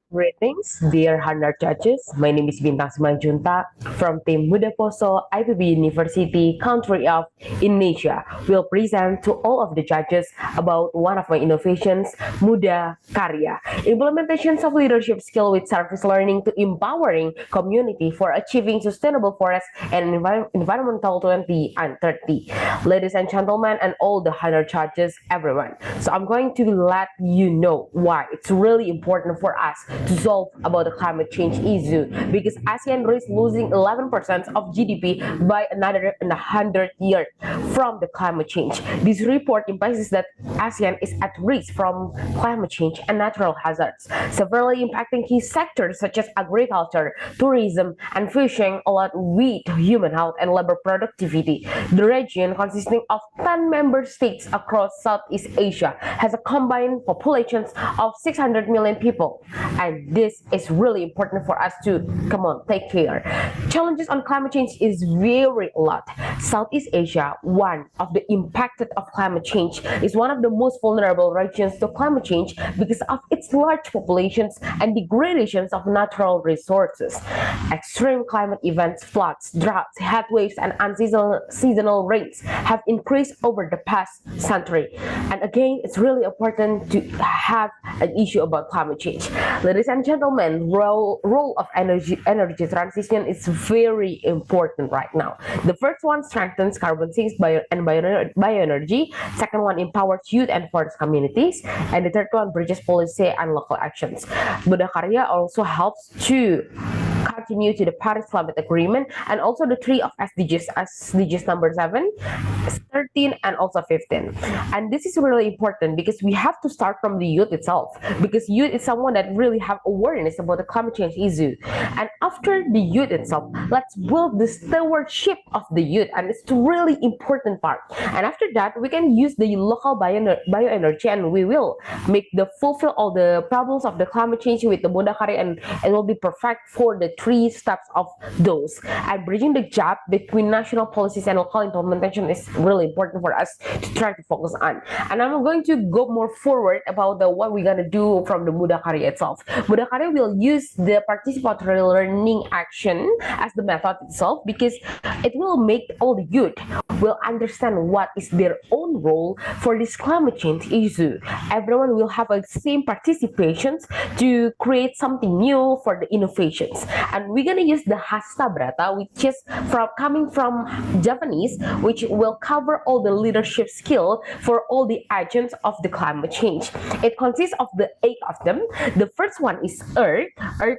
Greetings, dear Honor Judges. My name is Bintang Simanjunta from Team Mudaposo, IPB University, country of Indonesia. Will present to all of the judges about one of my innovations, Mudakarya. Implementations of leadership skill with service learning to empowering community for achieving sustainable forest and environmental 20 and 30. Ladies and gentlemen, and all the Honor Judges, everyone. So I'm going to let you know why it's really important for us to solve about the climate change issue, because ASEAN risks losing 11% of GDP by another 100 years from the climate change. This report implies that ASEAN is at risk from climate change and natural hazards, severely impacting key sectors such as agriculture, tourism, and fishing, along with human health and labor productivity. The region, consisting of 10 member states across Southeast Asia, has a combined population of 600 million people, and this is really important for us to take care. Challenges on climate change is very a lot. Southeast Asia, one of the impacted of climate change, is one of the most vulnerable regions to climate change because of its large populations and degradations of natural resources. Extreme climate events, floods, droughts, heat waves, and unseasonal rains have increased over the past century. And again, it's really important to have an issue about climate change. Ladies and gentlemen, role of energy transition is very important right now. The first one strengthens carbon sinks bioenergy. Second one empowers youth and forest communities, and the third one bridges policy and local actions. Mudakarya also helps to continue to the Paris Climate Agreement and also the three of SDGs number 7, 13, and also 15. And this is really important because we have to start from the youth itself, because youth is someone that really have awareness about the climate change issue. And after the youth itself, let's build the stewardship of the youth, and it's a really important part. And after that, we can use the local bioenergy, and we will fulfill all the problems of the climate change with the Mudakarya, and it will be perfect for the 3 steps of those. And bridging the gap between national policies and local implementation is really important for us to try to focus on. And I'm going to go more forward about what we're gonna do from the Mudakarya itself. Mudakarya will use the participatory learning action as the method itself, because it will make all the youth will understand what is their own role for this climate change issue. Everyone will have a same participations to create something new for the innovations. And we're gonna use the Hasta Brata, which is coming from Japanese, which will cover all the leadership skill for all the agents of the climate change. It consists of the 8 of them. The first one is Earth,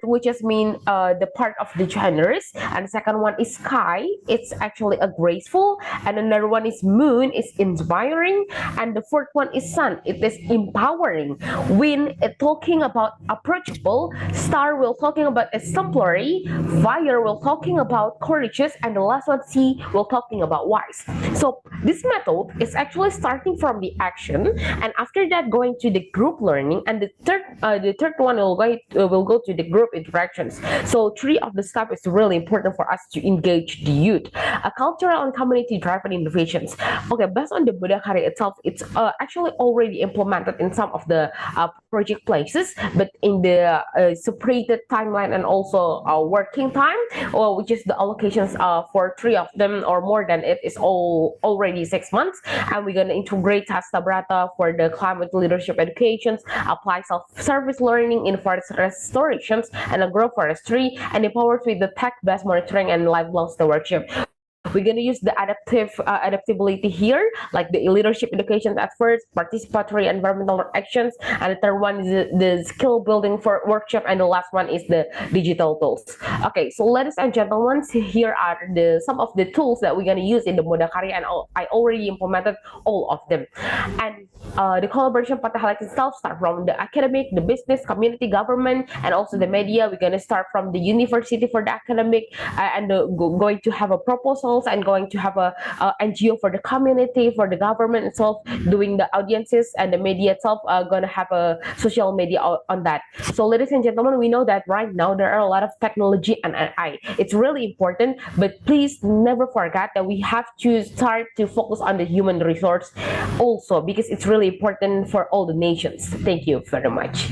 which is the part of the generous, and the second one is Sky. It's actually a graceful, and another one is Moon, is inspiring, and the fourth one is Sun. It is empowering. Wind, it talking about approachable. Star will talking about exemplary. Fire will talking about courageous, and the last one Sea will talking about wise. So this method is actually starting from the action, and after that going to the group learning, and the third one will go to the group interactions. So 3 of the steps is really important for us to engage the youth. A cultural and community driven innovations. Okay, based on the Mudakarya itself, it's actually already implemented in some of the project places, but in the separated timeline and also working time, which is the allocations for 3 of them or more than it is already 6 months. And we're going to integrate Hasta Brata for the climate leadership educations, apply self-service learning in forest restorations and agroforestry, and empowered with the tech-based monitoring and lifelong stewardship. We're going to use the adaptability here, like the leadership education at first, participatory environmental actions, and the third one is the skill building for workshop, and the last one is the digital tools. Okay, so ladies and gentlemen, here are some of the tools that we're going to use in the Mudakarya, and I already implemented all of them. And the collaboration part itself start from the academic, the business, community, government, and also the media. We're going to start from the university for the academic, and going to have a proposals, and going to have a NGO for the community, for the government itself, doing the audiences, and the media itself going to have a social media on that. So ladies and gentlemen, we know that right now there are a lot of technology and AI. It's really important, but please never forget that we have to start to focus on the human resource also, because it's really important for all the nations. Thank you very much.